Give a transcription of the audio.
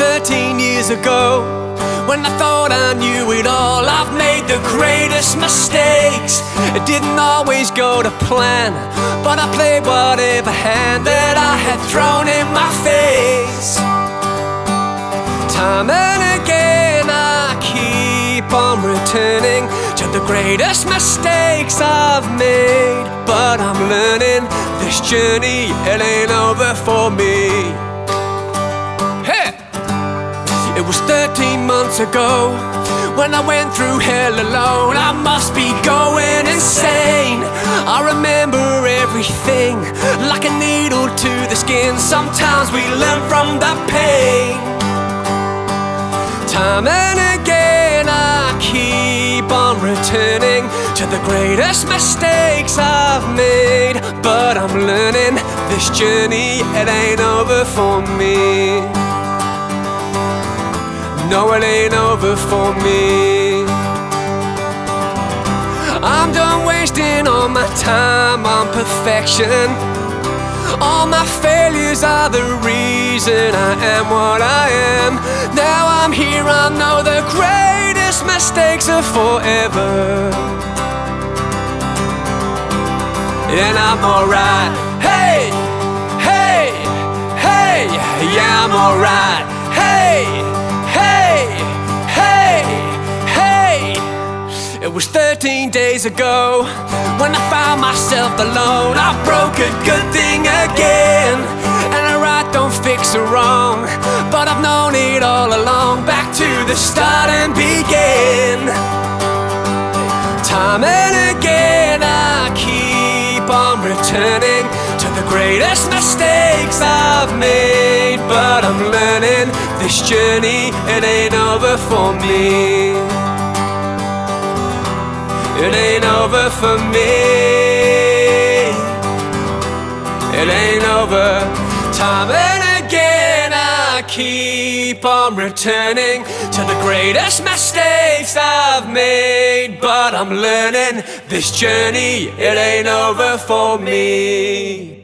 13 years ago, when I thought I knew it all. I've made the greatest mistakes. It didn't always go to plan, but I played whatever hand that I had thrown in my face. Time and again I keep on returning to the greatest mistakes I've made. But I'm learning this journey, it ain't over for me. Hey! It was 13 months ago when I went through hell alone. I must be going insane. I remember everything like a needle to the skin. Sometimes we learn from the pain. Time and again I keep on returning to the greatest mistakes I've made. But I'm learning this journey, it ain't over for me. No, it ain't over for me. I'm done wasting all my time on perfection. All my failures are the reason I am what I am. Now I'm here, I know the greatest mistakes are forever. And I'm alright. Hey, hey, hey, yeah, I'm alright. Hey, hey, hey, hey. It was 13 days ago when I found myself alone. I broke a good thing again, and a right don't fix a wrong. But I've known it all along, back to the start and begin. Time and again I keep on returning to the greatest mistakes I've made. But I'm learning this journey, it ain't over for me. It ain't over for me. It ain't over. Time and again I keep on returning to the greatest mistakes I've made. But I'm learning this journey, it ain't over for me.